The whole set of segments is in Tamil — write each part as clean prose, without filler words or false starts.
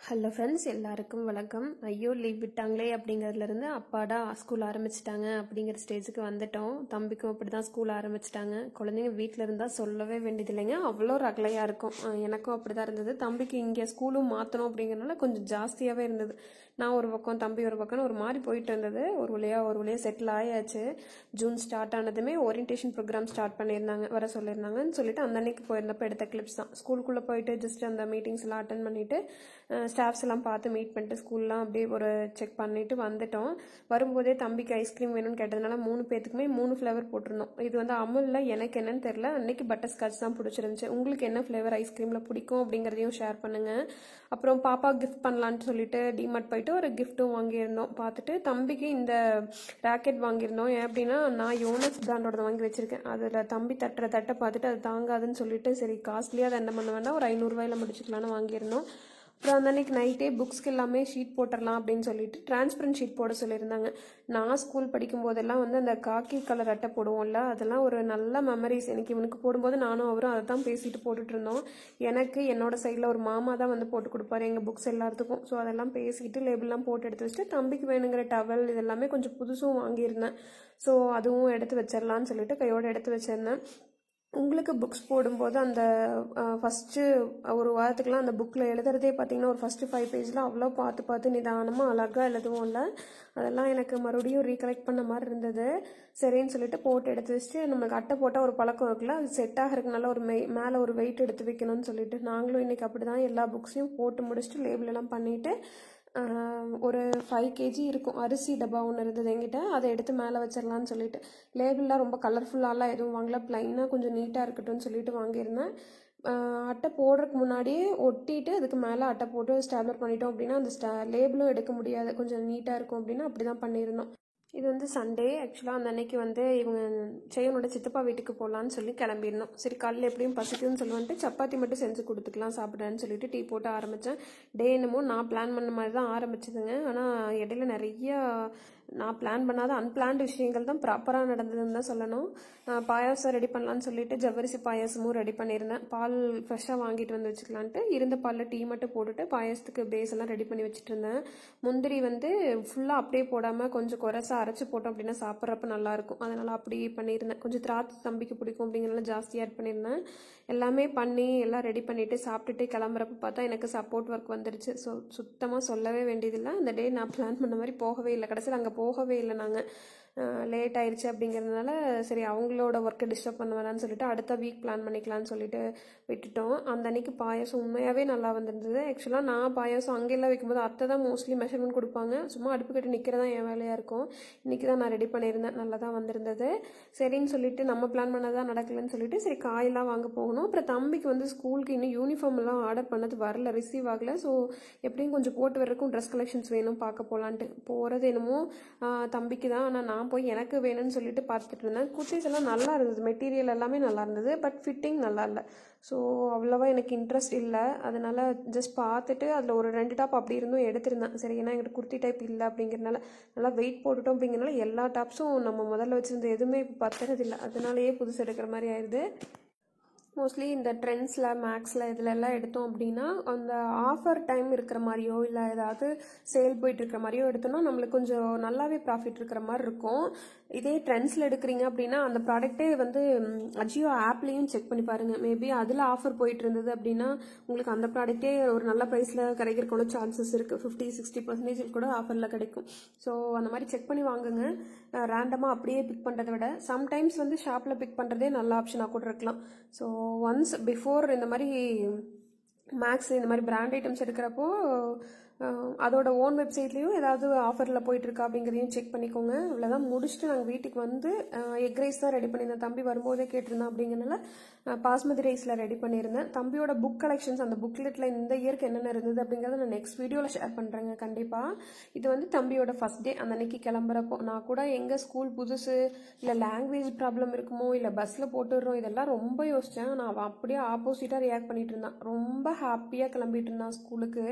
ஹலோ ஃப்ரெண்ட்ஸ், எல்லாருக்கும் வணக்கம். ஐயோ லீவ் விட்டாங்களே அப்படிங்கிறதுலேருந்து அப்பாடா ஸ்கூல் ஆரம்பிச்சிட்டாங்க அப்படிங்கிற ஸ்டேஜுக்கு வந்துட்டோம். தம்பிக்கும் அப்படி தான் ஸ்கூல் ஆரம்பிச்சிட்டாங்க. குழந்தைங்க வீட்டில் இருந்தால் சொல்லவே வேண்டியது இல்லைங்க, அவ்வளோ ரகலையாக இருக்கும். எனக்கும் அப்படி தான் இருந்தது. தம்பிக்கு இங்கே ஸ்கூலும் மாற்றணும் அப்படிங்கிறனால கொஞ்சம் ஜாஸ்தியாகவே இருந்தது. நான் ஒரு பக்கம், தம்பி ஒரு பக்கம்னு ஒரு மாதிரி போயிட்டு இருந்தது. ஒரு வழியாக செட்டில் ஆயாச்சு. ஜூன் ஸ்டார்ட் ஆனதுமே ஓரியன்டேஷன் ப்ரோக்ராம் ஸ்டார்ட் பண்ணியிருந்தாங்க, வர சொல்லியிருந்தாங்கன்னு சொல்லிட்டு அந்த அன்னைக்கு போயிருந்தப்போ எடுத்த கிளிப்ஸ் தான். ஸ்கூலுக்குள்ளே போயிட்டு ஜஸ்ட் அந்த மீட்டிங்ஸ் எல்லாம் அட்டன் பண்ணிட்டு ஸ்டாஃப்ஸ் எல்லாம் பார்த்து மீட் பண்ணிட்டு ஸ்கூல்லாம் அப்படியே ஒரு செக் பண்ணிட்டு வந்துட்டோம். வரும்போதே தம்பிக்கு ஐஸ்கிரீம் வேணும்னு கேட்டதுனால 3 பேத்துக்குமே 3 ஃப்ளேவர் போட்டிருந்தோம். இது வந்து அமுல்ல, எனக்கு என்னன்னு தெரியல. அன்னைக்கு பட்டர் ஸ்காட்ச் தான் பிடிச்சிருந்துச்சு. உங்களுக்கு என்ன ஃப்ளேவர் ஐஸ்கிரீமில் பிடிக்கும் அப்படிங்கிறதையும் ஷேர் பண்ணுங்க. அப்புறம் பாப்பா கிஃப்ட் பண்ணலான்னு சொல்லிட்டு டிமார்ட் போயிட்டு ஒரு கிஃப்ட்டும் வாங்கியிருந்தோம். பார்த்துட்டு தம்பிக்கு இந்த ராக்கெட் வாங்கியிருந்தோம். ஏன் அப்படின்னா, நான் யோனஸ் பிராண்டோட வாங்கி வச்சிருக்கேன். அதில் தம்பி தட்டை பார்த்துட்டு அது தாங்காதுன்னு சொல்லிட்டு சரி காஸ்ட்லியாக அதை என்ன பண்ண வேண்டாம், ஒரு 500 ரூபாயில முடிச்சுக்கலான்னு வாங்கியிருந்தோம். அப்புறம் அந்த அன்னைக்கு நைட்டே புக்ஸ்க்கு எல்லாமே ஷீட் போட்டுடலாம் அப்படின்னு சொல்லிட்டு டிரான்ஸ்பரண்ட் ஷீட் போட சொல்லியிருந்தாங்க. நான் ஸ்கூல் படிக்கும் போதெல்லாம் வந்து அந்த காக்கி கலர் அட்டை போடுவோம்ல, அதெல்லாம் ஒரு நல்ல மெமரிஸ். எனக்கு இவனுக்கு போடும்போது நானும் அவரும் அதை தான் பேசிட்டு போட்டுட்டு இருந்தோம். எனக்கு என்னோட சைடில் ஒரு மாமா தான் வந்து போட்டு கொடுப்பாரு எங்கள் புக்ஸ் எல்லாத்துக்கும். ஸோ அதெல்லாம் பேசிட்டு லேபிள்லாம் போட்டு எடுத்து வச்சுட்டு தம்பிக்கு வேணுங்கிற டவல் இதெல்லாமே கொஞ்சம் புதுசும் வாங்கியிருந்தேன். ஸோ அதுவும் எடுத்து வச்சிடலான்னு சொல்லிட்டு கையோடு எடுத்து வச்சிருந்தேன். உங்களுக்கு புக்ஸ் போடும்போது அந்த ஃபஸ்ட்டு ஒரு வாரத்துக்குலாம் அந்த புக்கில் எழுதுறதே பார்த்தீங்கன்னா ஒரு ஃபஸ்ட்டு 5 பேஜில் அவ்வளோ பார்த்து நிதானமாக அழகாக எழுதுவோம்ல, அதெல்லாம் எனக்கு மறுபடியும் ரீகலெக்ட் பண்ண மாதிரி இருந்தது. சரின்னு சொல்லிட்டு போட்டு எடுத்து வச்சுட்டு, நம்மளுக்கு அட்டை போட்டால் ஒரு பழக்கம் இருக்குல்ல, அது செட் ஆகிறதுனால ஒரு மேலே ஒரு வெயிட் எடுத்து வைக்கணும்னு சொல்லிட்டு நாங்களும் இன்றைக்கி அப்படி தான் எல்லா புக்ஸையும் போட்டு முடிச்சுட்டு லேபிள் எல்லாம் பண்ணிவிட்டு ஒரு 5 kg இருக்கும் அரிசி டப்பா ஒன்று இருந்தது என்கிட்ட, அதை எடுத்து மேலே வச்சிடலான்னு சொல்லிட்டு. லேபிள்லாம் ரொம்ப கலர்ஃபுல்லாலாம் எதுவும் வாங்கல, ப்ளைனாக கொஞ்சம் நீட்டாக இருக்கட்டும்னு சொல்லிட்டு வாங்கியிருந்தேன். அட்டை போடுறதுக்கு முன்னாடியே ஒட்டிட்டு அதுக்கு மேலே அட்டை போட்டு ஸ்டாப்லர் பண்ணிட்டோம் அப்படின்னா அந்த லேபிளும் எடுக்க முடியாது, கொஞ்சம் நீட்டாக இருக்கும் அப்படின்னா அப்படி தான் பண்ணியிருந்தோம். இது வந்து சண்டே. ஆக்சுவலாக அந்த அன்னைக்கு வந்து இவங்க செய்யனோட சித்தப்பா வீட்டுக்கு போகலான்னு சொல்லி கிளம்பியிருந்தோம். சரி காலையில் எப்படியும் பசிக்குதுன்னு சொல்லுவான்ட்டு சப்பாத்தி மட்டும் செஞ்சு கொடுத்துக்கலாம் சாப்பிட்றேன்னு சொல்லிட்டு டீ போட்டு ஆரம்பித்தேன். டே என்னமோ நான் பிளான் பண்ண மாதிரி தான் ஆரம்பிச்சதுங்க. ஆனால் இடையில நிறைய நான் பிளான் பண்ணாத அன்பிளான்டு விஷயங்கள் தான் ப்ராப்பராக நடந்ததுன்னு தான் சொல்லணும். பாயாசம் ரெடி பண்ணலான்னு சொல்லிட்டு ஜவ்வரிசி பாயாசமும் ரெடி பண்ணியிருந்தேன். பால் ஃப்ரெஷ்ஷாக வாங்கிட்டு வந்து வச்சுக்கலான்ட்டு இருந்த பாலில் டீ மட்டும் போட்டுட்டு பாயாசத்துக்கு பேஸ் எல்லாம் ரெடி பண்ணி வச்சுட்டு இருந்தேன். முந்திரி வந்து ஃபுல்லாக அப்படியே போடாமல் கொஞ்சம் குறைசா அரைச்சி போட்டோம் அப்படின்னா சாப்பிட்றப்ப நல்லாயிருக்கும். அதனால் அப்படி பண்ணியிருந்தேன். கொஞ்சம் திராட்சை தம்பிக்கு பிடிக்கும் அப்படிங்கிறனால ஜாஸ்தியாக ஆட் பண்ணியிருந்தேன். எல்லாமே பண்ணி எல்லாம் ரெடி பண்ணிவிட்டு சாப்பிட்டுட்டு கிளம்புறப்ப பார்த்தா எனக்கு சப்போர்ட் ஒர்க் வந்துருச்சு. ஸோ சுத்தமாக சொல்லவே வேண்டியதில்லை, அந்த டே நான் பிளான் பண்ண மாதிரி போகவே இல்லை. கடைசியில் அங்கே போகவே இல்லை. நாங்கள் லேட் ஆயிடுச்சு அப்படிங்கிறதுனால சரி அவங்களோட ஒர்க்கை டிஸ்டர்ப் பண்ண வேணான்னு சொல்லிட்டு அடுத்த வீக் பிளான் பண்ணிக்கலான்னு சொல்லிட்டு விட்டுட்டோம். அந்த அன்னைக்கு பாயாசம் உண்மையாகவே நல்லா வந்திருந்தது. ஆக்சுவலாக நான் பாயாசம் அங்கெல்லாம் வைக்கும்போது அத்தை தான் மோஸ்ட்லி மெஷர்மெண்ட் கொடுப்பாங்க, சும்மா அடுப்பு கட்டி நிற்கிறதா என் வேலையாக இருக்கும். இன்றைக்கி தான் நான் ரெடி பண்ணியிருந்தேன், நல்லா தான் வந்திருந்தது. சரின்னு சொல்லிட்டு நம்ம பிளான் பண்ணதான் நடக்கலன்னு சொல்லிட்டு சரி காயெல்லாம் வாங்க போகணும். அப்புறம் தம்பிக்கு வந்து ஸ்கூலுக்கு இன்னும் யூனிஃபார்ம் எல்லாம் ஆர்டர் பண்ணது வரல, ரிசீவ் ஆகலை. ஸோ எப்படியும் கொஞ்சம் போட்டு வர்றதுக்கும் ட்ரெஸ் கலெக்ஷன்ஸ் வேணும் பார்க்க போகலான்ட்டு போகிறது என்னமோ தம்பிக்கு தான். ஆனால் நான் போய் எனக்கு வேணும்னு சொல்லிட்டு பார்த்துட்டு இருந்தேன். குர்த்திஸ் எல்லாம் நல்லா இருந்தது, மெட்டீரியல் எல்லாமே நல்லா இருந்தது, பட் ஃபிட்டிங் நல்லா இல்லை. ஸோ அவ்வளோவா எனக்கு இன்ட்ரெஸ்ட் இல்லை. அதனால் ஜஸ்ட் பார்த்துட்டு அதில் ஒரு 2 டாப் அப்படி இருந்தும் எடுத்திருந்தேன். சரி ஏன்னா எங்கிட்ட குர்த்தி டைப் இல்லை அப்படிங்கிறனால நல்லா வெயிட் போட்டுட்டோம் அப்படிங்கிறனால எல்லா டாப்ஸும் நம்ம முதல்ல வச்சுருந்த எதுவுமே இப்போ பத்துறதில்லை, அதனாலேயே புதுசு எடுக்கிற மாதிரி ஆயிடுது. மோஸ்ட்லி இந்த ட்ரெண்ட்ஸில் மேக்ஸில் இதிலெல்லாம் எடுத்தோம் அப்படின்னா அந்த ஆஃபர் டைம் இருக்கிற மாதிரியோ இல்லை ஏதாவது சேல் போயிட்டு இருக்கிற மாதிரியோ எடுத்தோம்னா நம்மளுக்கு கொஞ்சம் நல்லாவே ப்ராஃபிட் இருக்கிற மாதிரி இருக்கும். இதே ட்ரெண்ட்ஸில் எடுக்கிறீங்க அப்படின்னா அந்த ப்ராடக்ட்டே வந்து அஜியோ ஆப்லேயும் செக் பண்ணி பாருங்கள், மேபி அதில் ஆஃபர் போயிட்டு இருந்தது அப்படின்னா உங்களுக்கு அந்த ப்ராடக்ட்டே ஒரு நல்ல ப்ரைஸில் கிடைக்கிறக்கான சான்சஸ் இருக்குது. 50-60% கூட ஆஃபரில் கிடைக்கும். ஸோ அந்த மாதிரி செக் பண்ணி வாங்குங்க. ரேண்டமாக அப்படியே பிக் பண்ணுறதை விட சம்டைம்ஸ் வந்து ஷாப்பில் பிக் பண்ணுறதே நல்ல ஆப்ஷனாக கூட இருக்கலாம். ஸோ ஒன்ஸ் பிஃபோர் இந்த மாதிரி மேக்ஸ் இந்த மாதிரி பிராண்ட் ஐட்டம்ஸ் எடுக்கிறப்போ அதோட ஓன் வெப்சைட்லேயும் ஏதாவது ஆஃபரில் போயிட்டுருக்கா அப்படிங்கிறதையும் செக் பண்ணிக்கோங்க. இவ்வளோதான் முடிச்சுட்டு நாங்கள் வீட்டுக்கு வந்து எக் ரைஸ் தான் ரெடி பண்ணியிருந்தேன். தம்பி வரும்போதே கேட்டிருந்தேன் அப்படிங்கிறனால பாஸ்மதி ரைஸில் ரெடி பண்ணியிருந்தேன். தம்பியோட புக் கலெக்ஷன்ஸ் அந்த புக்லெட்டில் இந்த இயருக்கு என்னென்ன இருந்தது அப்படிங்கிறத நான் நெக்ஸ்ட் வீடியோவில் ஷேர் பண்ணுறேங்க கண்டிப்பாக. இது வந்து தம்பியோட ஃபஸ்ட் டே. அந்த அன்னைக்கு கிளம்புறப்போ நான் கூட எங்கள் ஸ்கூல் புதுசு இல்லை லாங்குவேஜ் ப்ராப்ளம் இருக்குமோ இல்லை பஸ்ஸில் போட்டுடுறோம் இதெல்லாம் ரொம்ப யோசித்தேன். நான் அவன் அப்படியே ஆப்போசிட்டாக ரியாக்ட் பண்ணிட்டு இருந்தான். ரொம்ப ஹாப்பியாக கிளம்பிட்டு இருந்தான் ஸ்கூலுக்கு.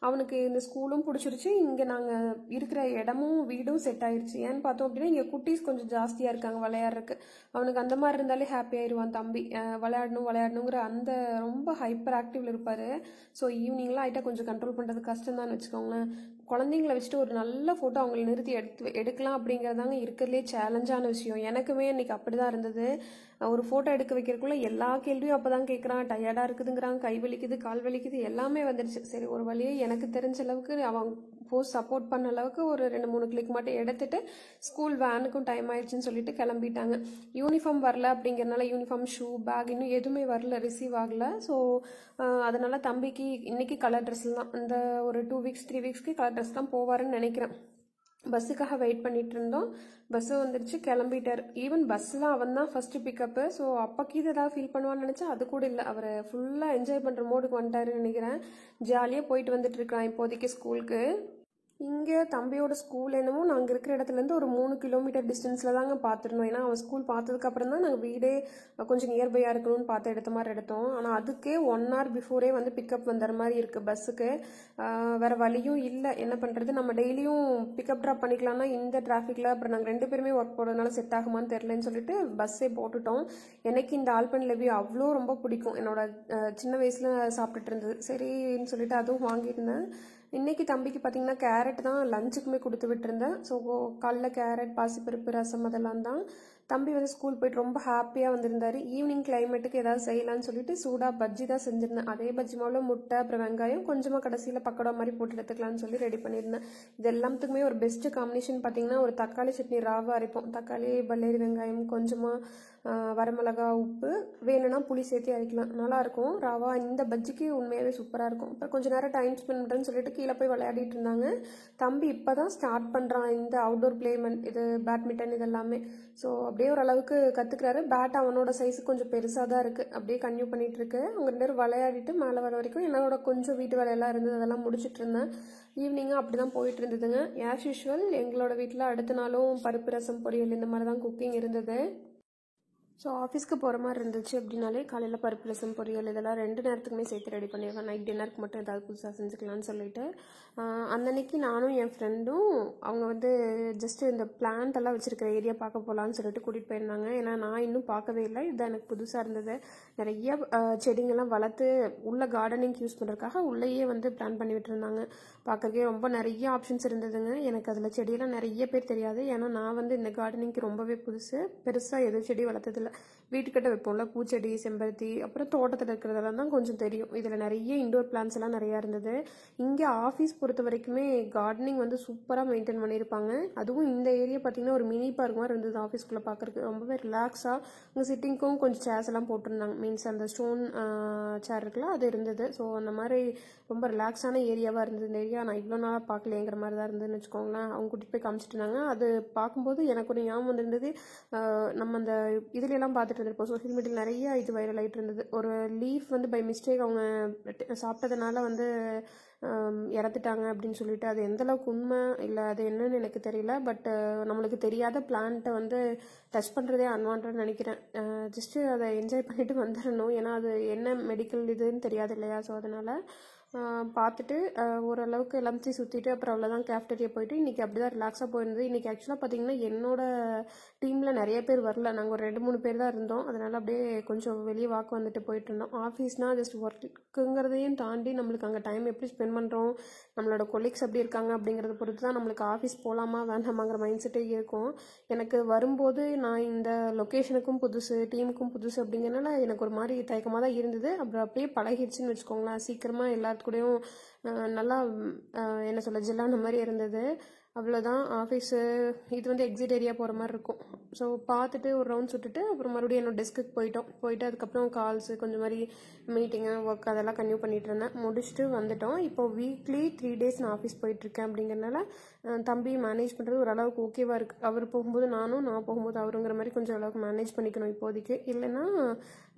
அவனுக்கு இந்த ஸ்கூலும் பிடிச்சிருச்சு, இங்கே நாங்கள் இருக்கிற இடமும் வீடும் செட் ஆயிடுச்சு. ஏன்னு பார்த்தோம் அப்படின்னா இங்கே குட்டீஸ் கொஞ்சம் ஜாஸ்தியாக இருக்காங்க விளையாடுறதுக்கு. அவனுக்கு அந்த மாதிரி இருந்தாலே ஹாப்பி ஆயிடுவான் தம்பி. விளையாடணுங்கிற அந்த ரொம்ப ஹைப்பர் ஆக்டிவ்ல இருப்பார். ஸோ ஈவினிங்லாம் ஆகிட்டா கொஞ்சம் கண்ட்ரோல் பண்ணுறது கஷ்டம் தான் வச்சுக்கோங்களேன். குழந்தைங்கள வச்சுட்டு ஒரு நல்ல ஃபோட்டோ அவங்களை நிறுத்தி எடுக்கலாம் அப்படிங்கிறதாங்க இருக்கிறதுலே சேலஞ்சான விஷயம். எனக்குமே இன்னைக்கு அப்படி தான் இருந்தது. ஒரு ஃபோட்டோ எடுக்க வைக்கிறதுக்குள்ள எல்லா கேள்வியும் அப்போ தான் கேட்குறான். டயர்டாக இருக்குதுங்கிறான், கை வலிக்குது, கால் வலிக்குது, எல்லாமே வந்துடுச்சு. சரி, ஒரு வழியே எனக்கு தெரிஞ்ச அளவுக்கு அவன் போஸ்ட் சப்போர்ட் பண்ண அளவுக்கு ஒரு 2-3 கிளிக் மட்டும் எடுத்துட்டு ஸ்கூல் வேனுக்கும் டைம் ஆயிடுச்சுன்னு சொல்லிட்டு கிளம்பிட்டாங்க. யூனிஃபார்ம் வரல அப்படிங்கிறனால யூனிஃபார்ம், ஷூ, பேக் இன்னும் எதுவுமே வரல, ரிசீவ் ஆகல. ஸோ அதனால தம்பிக்கு இன்னைக்கு கலர் ட்ரெஸ்ஸில் தான், இந்த ஒரு 2 வீக்ஸ் 3 வீக்ஸ்க்கு கலர் ட்ரெஸ் தான் போவாருன்னு நினைக்கிறேன். பஸ்ஸுக்காக வெயிட் பண்ணிட்டு இருந்தோம். பஸ்ஸு வந்துடுச்சு, கிளம்பிட்டார். ஈவன் பஸ்ஸில் அவன் தான் ஃபஸ்ட்டு பிக்கப்பு. ஸோ அப்பாக்கு இது ஏதாவது ஃபீல் பண்ணுவான்னு நினச்சா அது கூட இல்லை. அவர் ஃபுல்லாக என்ஜாய் பண்ணுற மோடுக்கு வந்துட்டாருன்னு நினைக்கிறேன். ஜாலியாக போயிட்டு வந்துட்டு இருக்கான் இப்போதைக்கு ஸ்கூலுக்கு. இங்கே தம்பியோட ஸ்கூல் என்னமோ நாங்கள் இருக்கிற இடத்துலேருந்து ஒரு 3 கிலோமீட்டர் டிஸ்டன்ஸில் தாங்க பார்த்துருந்தோம். ஏன்னா அவன் ஸ்கூல் பார்த்ததுக்கப்புறம் தான் நாங்கள் வீடே கொஞ்சம் நியர்பையாக இருக்கணும்னு பார்த்து எடுத்த மாதிரி எடுத்தோம். ஆனால் அதுக்கே 1 hour பிஃபோரே வந்து பிக்கப் வந்துற மாதிரி இருக்குது பஸ்ஸுக்கு. வேறு வழியும் இல்லை, என்ன பண்ணுறது. நம்ம டெய்லியும் பிக்கப் ட்ராப் பண்ணிக்கலாம்னா இந்த டிராஃபிக்கில் அப்புறம் நாங்கள் 2 பேருமே ஒர்க் போடுறதுனால செட் ஆகுமான்னு தெரிலன்னு சொல்லிட்டு பஸ்ஸே போட்டுட்டோம். எனக்கு இந்த ஆல்பென்லிபே அவ்வளோ ரொம்ப பிடிக்கும். என்னோட சின்ன வயசில் சாப்பிட்டுட்டு இருந்தது. சரின்னு சொல்லிட்டு அதுவும் வாங்கியிருந்தேன். இன்றைக்கி தம்பிக்கு பார்த்திங்கன்னா கேரட் தான் லஞ்சுக்குமே கொடுத்து விட்டுருந்தேன். ஸோ காலைல கேரட், பாசிப்பருப்பு, ரசம் அதெல்லாம் தான். தம்பி வந்து ஸ்கூல் போயிட்டு ரொம்ப ஹாப்பியாக வந்திருந்தார். ஈவினிங் கிளைமேட்டுக்கு ஏதாவது செய்யலான்னு சொல்லிட்டு சூடாக பஜ்ஜி தான் செஞ்சுருந்தேன். அதே பஜ்ஜி மாவில் முட்டை, அப்புறம் வெங்காயம், கொஞ்சமாக கடைசியில் பக்கோடா மாதிரி போட்டு எடுத்துக்கலான்னு சொல்லி ரெடி பண்ணியிருந்தேன். இது எல்லாத்துக்குமே ஒரு பெஸ்ட்டு காம்பினேஷன் பார்த்திங்கன்னா ஒரு தக்காளி சட்னி ராவாக அரைப்போம். தக்காளி, பல்லேரி வெங்காயம், கொஞ்சமாக வரமிளகா, உப்பு, வேணும்னா புளி சேர்த்து அரைக்கலாம், நல்லாயிருக்கும் ராவா. இந்த பஜ்ஜிக்கு உண்மையாகவே சூப்பராக இருக்கும். அப்புறம் கொஞ்சம் நேரம் டைம் ஸ்பெண்ட் பண்ணுறேன்னு சொல்லிட்டு கீழே போய் விளையாடிட்டு இருந்தாங்க. தம்பி இப்போ தான் ஸ்டார்ட் பண்ணுறான் இந்த அவுட்டோர் பிளேமெண்ட், இது பேட்மிண்டன் இதெல்லாமே. ஸோ அப்படியே ஓரளவுக்கு கற்றுக்கிறாரு. பேட் அவனோட சைஸுக்கு கொஞ்சம் பெருசாக தான் இருக்குது. அப்படியே கன்டினியூ பண்ணிகிட்டு இருக்கு. அவங்க 2 பேரும் விளையாடிட்டு மேலே வர வரைக்கும் என்னோட கொஞ்சம் வீட்டு வேலையெல்லாம் இருந்தது, அதெல்லாம் முடிச்சுட்டு இருந்தேன். ஈவினிங்காக அப்படி தான் போயிட்டு இருந்ததுங்க. ஆஸ் யூஷுவல் எங்களோட வீட்டில் அடுத்த நாளும் பருப்பு, ரசம், பொரியல் இந்த மாதிரி தான் குக்கிங் இருந்தது. ஸோ ஆஃபீஸ்க்கு போகிற மாதிரி இருந்துச்சு அப்படின்னாலே காலையில் பருப்பு, ரசம், பொரியல் இதெல்லாம் 2 நேரத்துக்குமே சேர்த்து ரெடி பண்ணிடுவேன். நைட் டின்னருக்கு மட்டும் ஏதாவது புதுசாக செஞ்சுக்கலான்னு சொல்லிட்டு அன்னன்னைக்கு நானும் என் ஃப்ரெண்டும் அவங்க வந்து ஜஸ்ட்டு இந்த பிளான்ட் எல்லாம் வச்சுருக்கிற ஏரியா பார்க்க போகலான்னு சொல்லிட்டு கூட்டிகிட்டு போயிருந்தாங்க. ஏன்னா நான் இன்னும் பார்க்கவே இல்லை, இதுதான் எனக்கு புதுசாக இருந்தது. நிறைய செடிங்கெல்லாம் வளர்த்து உள்ள கார்டனிங்க்கு யூஸ் பண்ணுறதுக்காக உள்ளேயே வந்து பிளான் பண்ணி விட்டுருந்தாங்க. பார்க்குறக்கே ரொம்ப நிறைய ஆப்ஷன்ஸ் இருந்ததுங்க. எனக்கு அதில் செடியெல்லாம் நிறைய பேர் தெரியாது. ஏன்னா நான் வந்து இந்த கார்டனிங்க்கு ரொம்பவே புதுசு. பெருசாக எதுவும் செடி வளர்த்ததில்லை. வீட்டுக்கிட்ட வைப்போம்ல பூச்செடி, செம்பருத்தி, அப்புறம் தோட்டத்தில் இருக்கிறதெல்லாம் தான் கொஞ்சம் தெரியும். இதில் நிறைய இண்டோர் பிளான்ஸ் எல்லாம் நிறையா இருந்தது. இங்கே ஆஃபீஸ் பொறுத்த வரைக்குமே கார்டனிங் வந்து சூப்பராக மெயின்டைன் பண்ணியிருப்பாங்க. அதுவும் இந்த ஏரியா பார்த்திங்கன்னா ஒரு மினி பார்க் மாதிரி இருந்தது. ஆஃபீஸ்க்குள்ளே பார்க்குறதுக்கு ரொம்பவே ரிலாக்ஸாக அங்கே சிட்டிங்க்கும் கொஞ்சம் சேர்ஸ் எல்லாம் போட்டிருந்தாங்க. மீன்ஸ் அந்த ஸ்டோன் சேர் இருக்குல்ல அது இருந்தது. ஸோ அந்த மாதிரி ரொம்ப ரிலாக்ஸான ஏரியாவாக இருந்தது. இந்த ஏரியா நான் இவ்வளோ நாளாக பார்க்கலையேங்கிற மாதிரி தான் இருந்ததுன்னு வச்சுக்கோங்களேன். அவங்க கூட்டிகிட்டு போய் காமிச்சிட்டு இருந்தாங்க. அது பார்க்கும்போது எனக்கு ஒரு ஞாபகம் வந்துருந்தது. நம்ம அந்த இதுலையெல்லாம் பார்த்துட்டு இருந்திருப்போம், சோஷியல் மீடியாவில் நிறைய இது வைரல் ஆகிட்டு இருந்தது. ஒரு லீஃப் வந்து பை மிஸ்டேக் அவங்க சாப்பிட்டதுனால வந்து இறந்துட்டாங்க அப்படின்னு சொல்லிட்டு. அது எந்தளவுக்கு உண்மை இல்லை அது என்னன்னு எனக்கு தெரியல. பட் நம்மளுக்கு தெரியாத பிளான்ட்டை வந்து டச் பண்ணுறதே அன்வான்ட்னு நினைக்கிறேன். ஜஸ்ட்டு அதை என்ஜாய் பண்ணிட்டு வந்துடணும். ஏன்னா அது என்ன மெடிக்கல் இதுன்னு தெரியாது இல்லையா. ஸோ அதனால் பார்த்துட்டு ஓரளவுக்கு எல்லாத்தையும் சுற்றிட்டு அப்புறம் அவ்வளோதான் கேஃப்டேரியா போயிட்டு இன்றைக்கி அப்படி தான் ரிலாக்ஸாக போயிருந்தது. இன்றைக்கி ஆக்சுவலாக பார்த்திங்கன்னா என்னோட டீமில் நிறைய பேர் வரல. நாங்கள் ஒரு 2-3 பேர் தான் இருந்தோம். அதனால் அப்படியே கொஞ்சம் வெளியே வாக்கு வந்துட்டு போயிட்டு இருந்தோம். ஆஃபீஸ்னால் ஜஸ்ட் ஒர்க்குங்கிறதையும் தாண்டி நம்மளுக்கு அங்கே டைம் எப்படி ஸ்பெண்ட் பண்ணுறோம், நம்மளோட கொலீக்ஸ் எப்படி இருக்காங்க அப்படிங்கிறத பொறுத்து தான் நம்மளுக்கு ஆஃபீஸ் போகலாமா வேண்டாமாங்கிற மைண்ட் செட்டே இருக்கும். எனக்கு வரும்போது நான் இந்த லொக்கேஷனுக்கும் புதுசு, டீமுக்கும் புதுசு அப்படிங்கிறனால எனக்கு ஒரு மாதிரி தயக்கமாக தான் இருந்தது. அப்புறம் அப்படியே பழகிடுச்சின்னு வச்சுக்கோங்களேன். சீக்கிரமாக எல்லாத்துக்கூடையும் நல்லா என்ன சொல்ல ஜில்லான மாதிரி இருந்தது. அவ்வளோதான். ஆஃபீஸு இது வந்து எக்ஸிட் ஏரியா போகிற மாதிரி இருக்கும். ஸோ பார்த்துட்டு ஒரு ரவுண்ட் சுட்டுட்டு அப்புறம் மறுபடியும் என்னோட டெஸ்க்குக்கு போயிட்டு அதுக்கப்புறம் கால்ஸு கொஞ்சம் மாதிரி மீட்டிங்கு, ஒர்க் அதெல்லாம் கன்டினியூ பண்ணிகிட்டு இருந்தேன். முடிச்சுட்டு வந்துட்டோம். இப்போ வீக்லி 3 days நான் ஆஃபீஸ் போயிட்டுருக்கேன். அப்படிங்கிறனால தம்பி மேனேஜ் பண்ணுறது ஓரளவுக்கு ஓகேவாக இருக்குது. அவர் போகும்போது நானும், நான் போகும்போது அவருங்கிற மாதிரி கொஞ்சம் அளவுக்கு மேனேஜ் பண்ணிக்கணும் இப்போதைக்கு. இல்லைன்னா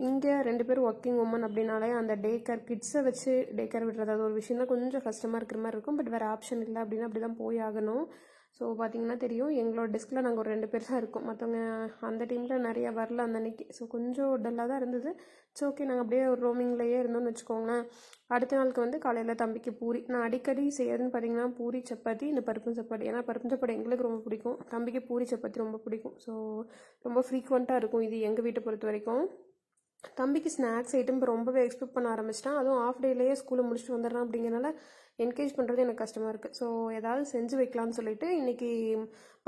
இங்கே 2 பேர் ஒர்க்கிங் உமன் அப்படின்னாலே அந்த டே கேர் கிட்ஸை வச்சு டே கேர் விடுறது அது ஒரு விஷயம் தான் கொஞ்சம் கஷ்டமாக இருக்கிற மாதிரி இருக்கும். பட் வேறு ஆப்ஷன் இல்லை அப்படின்னா அப்படி தான் போய் ஆகணும். ஸோ பார்த்திங்கன்னா தெரியும், எங்களோட டெஸ்கில் நாங்கள் ஒரு 2 பேர் தான் இருக்கோம். மற்றவங்க அந்த டீமில் நிறையா வரல அந்த அன்னைக்கு. ஸோ கொஞ்சம் டல்லாக தான் இருந்தது. ஸோ ஓகே, நாங்கள் அப்படியே ஒரு ரோமிங்லேயே இருந்தோம்னு வச்சுக்கோங்களேன். அடுத்த நாளுக்கு வந்து காலையில் தம்பிக்கு பூரி. நான் அடிக்கடி செய்யறதுன்னு பார்த்திங்கன்னா பூரி, சப்பாத்தி, இந்த பருப்பு சப்பாத்தி. ஏன்னா பருப்பு சப்பாத்தி எங்களுக்கு ரொம்ப பிடிக்கும், தம்பிக்கு பூரி சப்பாத்தி ரொம்ப பிடிக்கும். ஸோ ரொம்ப ஃப்ரீக்வெண்ட்டாக இருக்கும் இது எங்கள் வீட்டை பொறுத்த வரைக்கும். தம்பிக்கு ஸ்நாக்ஸ் ஐட்டம் இப்போ ரொம்பவே எக்ஸ்பெக்ட் பண்ண ஆரம்பிச்சிட்டான். அதுவும் ஆஃப் டேலேயே ஸ்கூலை முடிச்சுட்டு வந்துடுறான் அப்படிங்கிறனால என்கரேஜ் பண்ணுறது எனக்கு கஷ்டமாக இருக்குது. ஸோ ஏதாவது செஞ்சு வைக்கலாம்னு சொல்லிட்டு இன்றைக்கி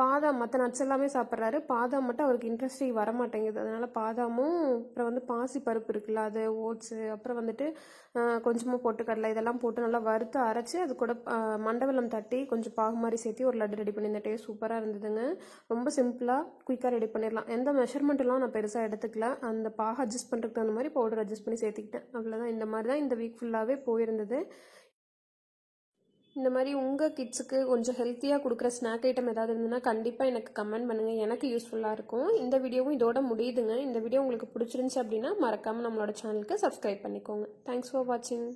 பாதாம் மற்ற நட்ஸ் எல்லாமே சாப்பிட்றாரு. பாதாம் மட்டும் அவருக்கு இன்ட்ரெஸ்டே வர மாட்டேங்குது. அதனால் பாதாமும் அப்புறம் வந்து பாசி பருப்பு இருக்குல்ல அது, ஓட்ஸு, அப்புறம் வந்துட்டு கொஞ்சமாக பொட்டுக்கடலை இதெல்லாம் போட்டு நல்லா வறுத்து அரைச்சி அது கூட மண்டவெல்லம் தட்டி கொஞ்சம் பாகு மாதிரி சேர்த்து ஒரு லட்டு ரெடி பண்ணியிருந்தேன். டேஸ்ட் சூப்பராக இருந்ததுங்க. ரொம்ப சிம்பிளாக குயிக்காக ரெடி பண்ணிடலாம். எந்த மெஷர்மெண்ட்லாம் நான் பெருசாக எடுத்துக்கல. அந்த பாகு அட்ஜஸ்ட் பண்ணுறதுக்கு தகுந்த மாதிரி பவுடர் அட்ஜஸ்ட் பண்ணி சேர்த்துக்கிட்டேன். அவ்வளோதான். இந்த மாதிரி தான் இந்த வீக் ஃபுல்லாகவே போயிருந்தது. இந்த மாதிரி உங்கள் கிட்ஸுக்கு கொஞ்சம் ஹெல்த்தியாக கொடுக்குற ஸ்நாக் ஐட்டம் ஏதாவது இருந்ததுன்னா கண்டிப்பாக எனக்கு கமெண்ட் பண்ணுங்கள். எனக்கு யூஸ்ஃபுல்லாக இருக்கும். இந்த வீடியோவும் இதோட முடியுதுங்க. இந்த வீடியோ உங்களுக்கு பிடிச்சிருந்துச்சி அப்படின்னா மறக்காமல் நம்மளோட சேனலுக்கு சப்ஸ்கிரைப் பண்ணிக்கோங்க. தேங்க்ஸ் ஃபார் வாட்சிங்.